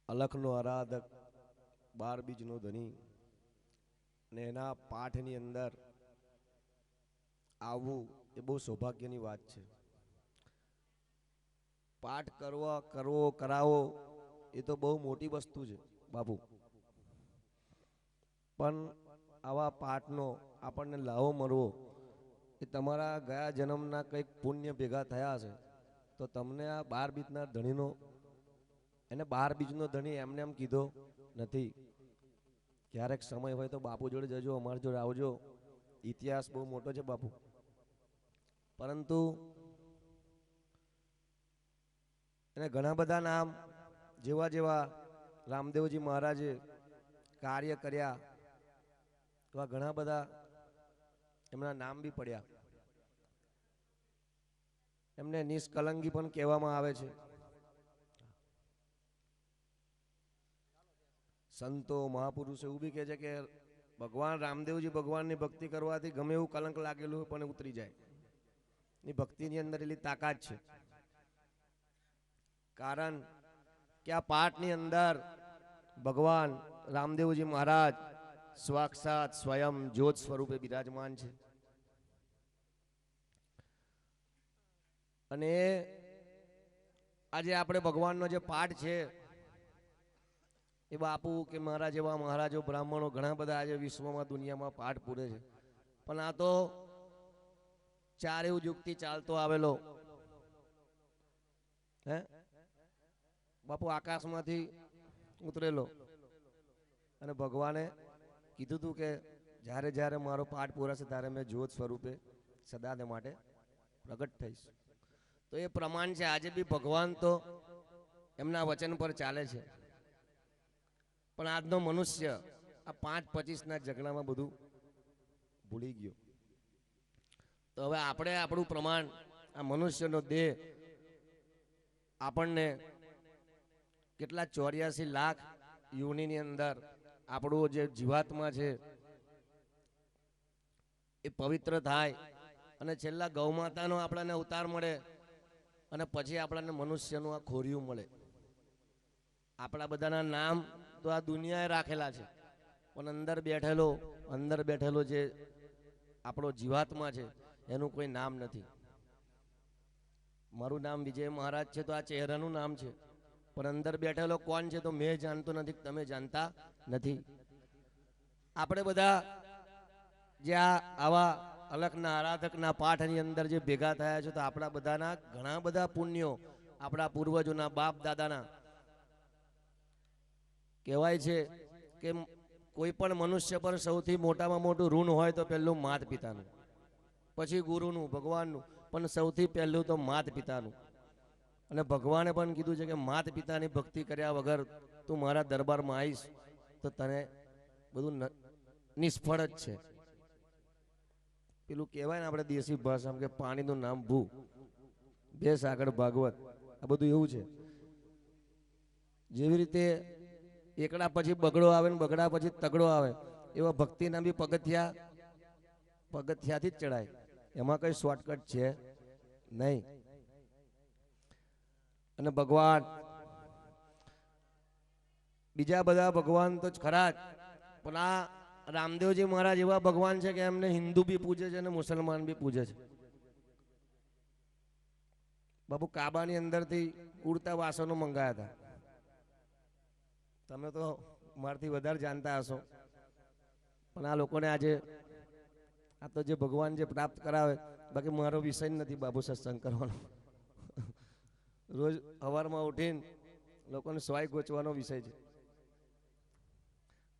અલખનો આરાધક, 12 બીજનો ધણી ને એના પાઠની અંદર આવવું એ બહુ સૌભાગ્યની વાત છે. પાઠ કરવો કરાવો એ તો બહુ મોટી વસ્તુ છે બાપુ. પણ આવા પાઠનો આપણને લાવો મળવો એ તમારા ગયા જન્મના કંઈક પુણ્ય ભેગા થયા હશે તો તમને આ 12 બીજના ધણીનો, એને 12 બીજનો ધણી એમને એમ કીધો નથી. ક્યારેક સમય હોય તો બાપુ જોડે જજો, અમારી જોડે આવજો. ઇતિહાસ બહુ મોટો છે બાપુ. પરંતુ એને ઘણા બધા નામ, જેવા જેવા રામદેવજી મહારાજે કાર્ય કર્યા એવા ઘણા બધા એમના નામ બી પડ્યા. એમને નિષ્કલંકી પણ કહેવામાં આવે છે. સંતો મહાપુરુષો એવું બી કહે છે કે ભગવાન રામદેવજી ભગવાનની ભક્તિ કરવાથી ગમે એવું કલંક લાગેલું હોય પણ ઉતરી જાય. એ ભક્તિની અંદર એટલી તાકાત છે. કારણ કે આ પાઠની અંદર ભગવાન રામદેવજી મહારાજ સાક્ષાત સ્વયં જ્યોત સ્વરૂપે બિરાજમાન છે. અને આજે આપણે ભગવાનનો જે પાઠ છે એ બાપુ કે મારા જેવા મહારાજો બ્રાહ્મણો ઘણા બધા આજે વિશ્વમાં દુનિયામાં પાઠ પૂરે છે. પણ આ તો ચારેય યુગથી ચાલતો આવેલો હે બાપુ, આકાશમાંથી ઉતરેલો. અને ભગવાને કીધું હતું કે જ્યારે જ્યારે મારો પાઠ પૂરાશે ત્યારે મેં જ્યોત સ્વરૂપે સદાને માટે પ્રગટ થઈશ. તો એ પ્રમાણ છે. આજે બી ભગવાન તો એમના વચન પર ચાલે છે. પણ આજનો મનુષ્ય આ 5-25ના ઝઘડામાં બધું ભૂલી ગયો. તો હવે આપણે આપણું પ્રમાણ, આ મનુષ્યનો દેહ આપણને કેટલા 84 લાખ યોનિની અંદર આપણું જે જીવાત્મા છે એ પવિત્ર થાય અને છેલ્લા ગૌમાતાનો આપણને અવતાર મળે અને પછી આપણને મનુષ્યનું આ ખોરિયું મળે. આપણા બધાના નામ તો આ દુનિયાએ રાખેલા છે, પણ અંદર બેઠેલો જે આપણો જીવાત્મા છે એનું કોઈ નામ નથી. મારું નામ વિજય મહારાજ છે તો આ ચહેરાનું નામ છે, પણ અંદર બેઠેલો કોણ છે તો મેં જાણતો નથી, તમે જાણતા નથી. આપણે બધા જે આવા અલખના આરાધકના પાઠની અંદર જે ભેગા થયા છે તો આપણા બધાના ઘણા બધા પુણ્યો, આપણા પૂર્વજોના બાપ દાદાના. કહેવાય છે કે કોઈ પણ મનુષ્ય પર સૌથી મોટામાં મોટું ઋણ હોય તો પહેલું માત પિતાનું, પછી ગુરુનું, ભગવાનનું, પણ સૌથી પહેલું તો માત પિતાનું. અને ભગવાને પણ કીધું છે કે માત પિતાની ભક્તિ કર્યા વગર તું મારા દરબારમાં આવીશ તો તને બધું નિષ્ફળ જ છે. પેલું કહેવાય ને આપણે દેશી ભાષામાં કે પાણીનું નામ ભૂ, ભેંસ આગળ ભાગવત, આ બધું એવું છે. જેવી રીતે એકડા પછી બગડો આવે ને બગડા પછી તગડો આવે, એવા ભક્તિના બી પગથિયાથી જ ચડાય. એમાં કઈ શોર્ટકટ છે નહીં. અને ભગવાન, બીજા બધા ભગવાન તો ખરા જ, પણ આ રામદેવજી મહારાજ એવા ભગવાન છે કે એમને હિન્દુ બી પૂજે છે અને મુસલમાન બી પૂજે છે. બાપુ કાબાની અંદરથી ઉડતા વાસણો મંગાયા હતા. તમે તો મારથી વધારે જાણતા હશો, પણ આ લોકોને આજે આ તો જે ભગવાન જે પ્રાપ્ત કરાવે, બાકી મારો વિષય નથી બાપુ સત્સંગ કરવાનો. રોજ સવારમાં ઉઠીને લોકોને સ્વાય ગોચવાનો વિષય છે.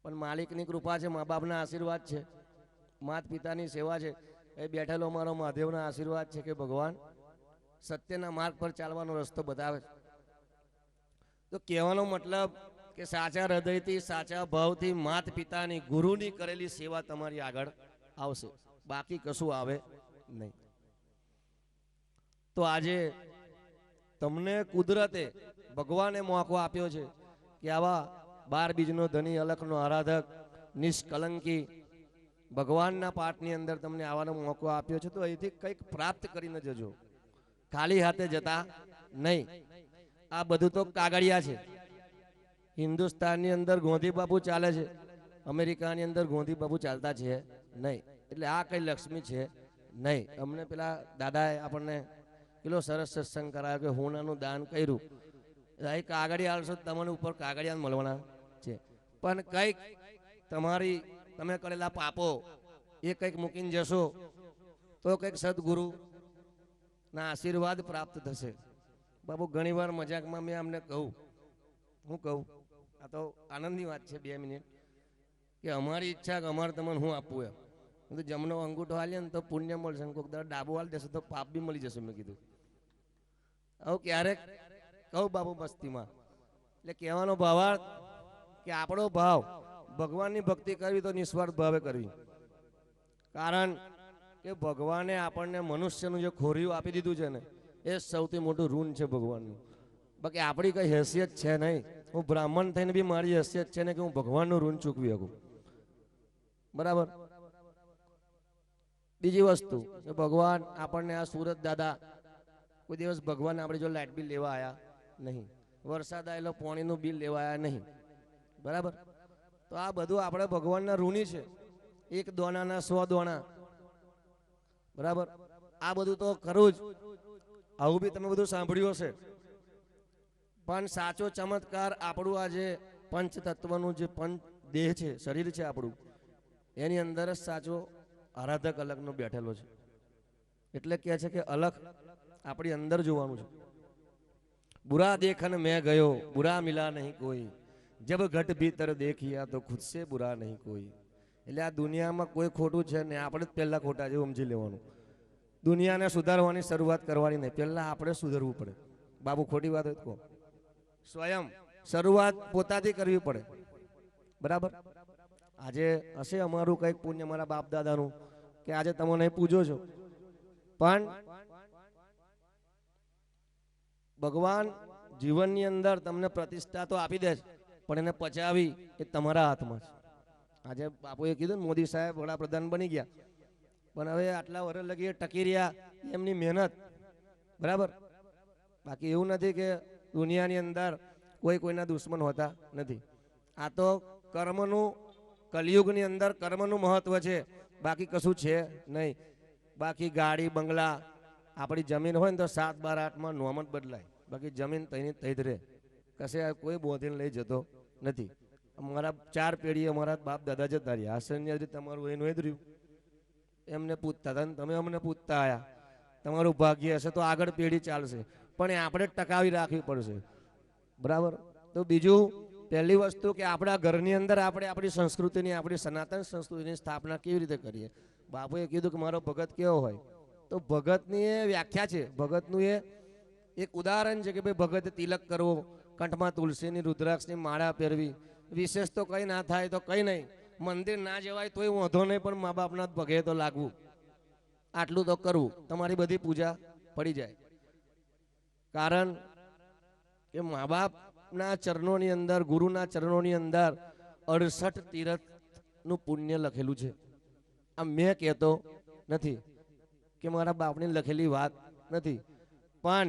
પણ માલિકની કૃપા છે, મા બાપના આશીર્વાદ છે, માત પિતાની સેવા છે, એ બેઠેલો મારો મહાદેવના આશીર્વાદ છે કે ભગવાન સત્યના માર્ગ પર ચાલવાનો રસ્તો બતાવે છે. તો કહેવાનો મતલબ કે સાચા હૃદયથી, સાચા ભાવથી માત પિતાની, ગુરુની કરેલી સેવા તમારી આગળ આવશે, બાકી કશું આવે નહીં. તો આજે તમને કુદરતે, ભગવાને મોકો આપ્યો છે કે આવા 12 બીજનો ધણી, અલખનો આરાધક, નિષ્કલંકી ભગવાનના પાઠની અંદર તમને આવવાનો મોકો આપ્યો છે. તો અહીંથી કંઈક પ્રાપ્ત કરીને જજો, ખાલી હાથે જતા નહીં. આ બધું તો કાગળિયા છે. હિન્દુસ્તાનની અંદર ગોંધી બાપુ ચાલે છે, અમેરિકાની અંદર ગોંધી બાપુ ચાલતા છે નહીં. એટલે આ કઈ લક્ષ્મી છે નહીં. અમને પેલા દાદાએ આપણને પેલો સરસ સત્સંગ કરાયો કે હોનાનું દાન કર્યું, કાગળિયા આવશો તમને ઉપર કાગળિયા મળવાના છે, પણ કંઈક તમારી તમે કરેલા પાપો એ કંઈક મૂકીને જશો તો કંઈક સદગુરુ ના આશીર્વાદ પ્રાપ્ત થશે. બાપુ ઘણી વાર મજાકમાં મેં અમને કહું, હું કહું, આ તો આનંદની વાત છે 2 મિનિટ, કે અમારી ઈચ્છા કે અમારે તમને હું આપવું એમ. તો જમણો અંગૂઠો હાલીએ ને તો પુણ્ય મળશે, કોઈક દર ડાબો હાલ દેશે તો પાપ બી મળી જશે. મેં કીધું આવું ક્યારેક કહું બાપુ મસ્તીમાં. એટલે કહેવાનો ભાવાર્થ કે આપણો ભાવ ભગવાનની ભક્તિ કરવી તો નિસ્વાર્થ ભાવે કરવી. કારણ કે ભગવાને આપણને મનુષ્યનું જે ખોરિયું આપી દીધું છે ને એ સૌથી મોટું ઋણ છે ભગવાનનું. બાકી આપણી કઈ હેસિયત છે નહીં. હું બ્રાહ્મણ થઈને બી મારી હેસિયત છે ને કે હું ભગવાનનું ઋણ ચૂકવી શકું. બરાબર. બીજી વસ્તુ કે ભગવાન આપણને આ સુરત દાદા કોઈ દિવસ ભગવાન આપણે જો લાઇટ બિલ લેવા આવ્યા નહીં, વરસાદ આવેલો પાણીનું બિલ લેવા આવ્યા નહીં. બરાબર. તો આ બધું આપણે ભગવાનના ઋણી છે. 1 દોણાના 100 દોણા. બરાબર. આ બધું તો ખરું જ. આવું બી તમે બધું સાંભળ્યું હશે. પણ સાચો ચમત્કાર આપણું આ જે પંચ તત્વનું જે પંચ દેહ છે, શરીર છે આપણું, એની અંદર જ સાચો આરાધક અલગનો બેઠેલો છે. એટલે કહે છે કે અલગ આપણી અંદર જોવાનું છે. બુરા દેખન મેં ગયો, બુરા મિલા નહીં કોઈ, જબ ઘટ ભીતર દેખિયા તો ખુદ સે બુરા નહીં કોઈ. એટલે આ દુનિયામાં કોઈ ખોટું છે ને, આપણે જ પહેલા ખોટા જેવું સમજી લેવાનું. દુનિયાને સુધારવાની શરૂઆત કરવાની નહીં, પહેલા આપણે સુધરવું પડે. બાબુ ખોટી વાત હોય તો સ્વયં શરૂઆત પોતાથી કરવી પડે. બરાબર. આજે હશે અમારું કંઈક પુણ્ય મારા બાપ દાદાનું કે આજે તમને પૂજો છો, પણ ભગવાન જીવનની અંદર તમને પ્રતિષ્ઠા તો આપી દે છે, પણ એને પચાવી એ તમારા હાથમાં છે. આજે બાપુએ કીધું ને મોદી સાહેબ વડાપ્રધાન બની ગયા, પણ હવે આટલા વર્ષ લગી ટકી રહ્યા એમની મહેનત. બરાબર. બાકી એવું નથી કે દુનિયાની અંદર કોઈ કોઈના દુશ્મન હોતા નથી. આ તો કર્મનું, કલયુગની અંદર કર્મનું મહત્વ છે, બાકી કશું છે નહીં. બાકી ગાડી બંગલા, આપણી જમીન હોય ને તો 7, 12, 8માં નોમ જ બદલાય, બાકી જમીન તઈની તઈ જ રહે. કશે કોઈ બોધીને લઈ જતો નથી. અમારા 4 પેઢી અમારા બાપ દાદા જતા રહ્યા. આશ્ચર્ય તમારું એનું જ રહ્યું. એમને પૂછતા હતા ને તમે અમને પૂછતા આવ્યા. તમારું ભાગ્ય હશે તો આગળ પેઢી ચાલશે, પણ એ આપણે ટકાવી રાખવી પડશે. બરાબર. તો બીજું, પહેલી વસ્તુ કે આપણા ઘરની અંદર આપણે આપણી સંસ્કૃતિની, આપણી સનાતન સંસ્કૃતિની સ્થાપના કેવી રીતે કરીએ. બાપુએ કીધું કે મારો ભગત કેવો હોય, તો ભગતની એ વ્યાખ્યા છે. ભગતનું એ એક ઉદાહરણ છે કે ભાઈ ભગતે તિલક કરવો, કંઠમાં તુલસીની રુદ્રાક્ષની માળા પહેરવી. વિશેષ તો કંઈ ના થાય તો કંઈ નહીં, મંદિર ના જવાય તોય વાંધો નહીં, પણ મા બાપના પગે તો લાગવું, આટલું તો કરવું. તમારી બધી પૂજા પડી જાય. કારણ કે મા બાપના ચરણોની અંદર, ગુરુના ચરણોની અંદર 68 તીર્થનું પુણ્ય લખેલું છે. આ મેં કહેતો નથી કે મારા બાપની લખેલી વાત નથી, પણ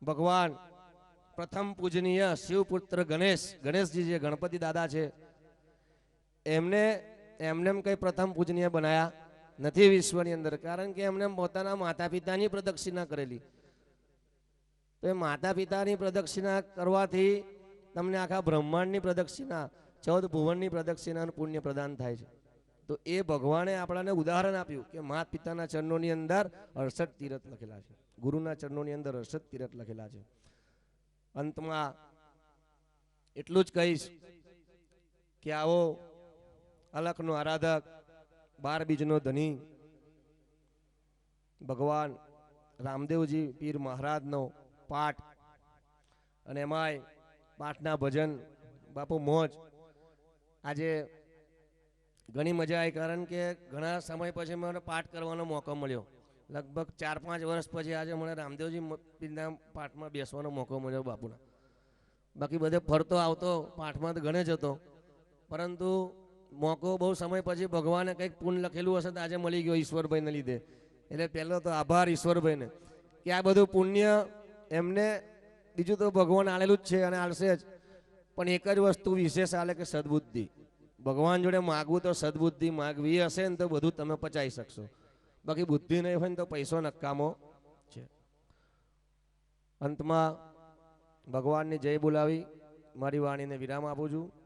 ભગવાન પ્રથમ પૂજનીય શિવપુત્ર ગણેશજી જે ગણપતિ દાદા છે, એમને કઈ પ્રથમ પૂજનીય બનાયા નથી વિશ્વની અંદર. કારણ કે એમને પોતાના માતા પિતાની પ્રદક્ષિણા કરેલી. તો એ માતા પિતાની પ્રદક્ષિણા કરવાથી તમને આખા બ્રહ્માંડની પ્રદક્ષિણા, 14 ભુવનની પ્રદક્ષિણાનું પુણ્ય પ્રદાન થાય છે. તો એ ભગવાને આપણાને ઉદાહરણ આપ્યું કે માતા પિતાના ચરણોની અંદર 68 તીર્થ લખેલા છે, ગુરુના ચરણોની અંદર 68 તીર્થ લખેલા છે. અંતમાં એટલું જ કહીશ કે આવો અલખનો આરાધક, 12 બીજનો ધની ભગવાન રામદેવજી પીર મહારાજનો પાઠ, અને એમાંય પાઠના ભજન બાપુ મોજ. આજે ઘણી મજા આવી, કારણ કે ઘણા સમય પછી મને પાઠ કરવાનો મોકો મળ્યો. લગભગ 4-5 વર્ષ પછી આજે મને રામદેવજી પીરના પાઠમાં બેસવાનો મોકો મળ્યો બાપુના. બાકી બધે ફરતો આવતો પાઠમાં તો ઘણે જ હતો, પરંતુ મોકો બહુ સમય પછી ભગવાને કંઈક પુણ્ય લખેલું હશે તો આજે મળી ગયો ઈશ્વરભાઈને લીધે. એટલે પહેલો તો આભાર ઈશ્વરભાઈને કે આ બધું પુણ્ય એમને, બીજું તો ભગવાન આલેલું જ છે અને આલશે જ, પણ એક જ વસ્તુ વિશેષ આલે કે સદબુદ્ધિ. ભગવાન જોડે માગવું તો સદબુદ્ધિ માગવી હશે ને તો બધું તમે પચાવી શકશો. બાકી બુદ્ધિ નહીં હોય ને તો પૈસો નકામો છે. અંતમાં ભગવાનની જય બોલાવી મારી વાણીને વિરામ આપું છું.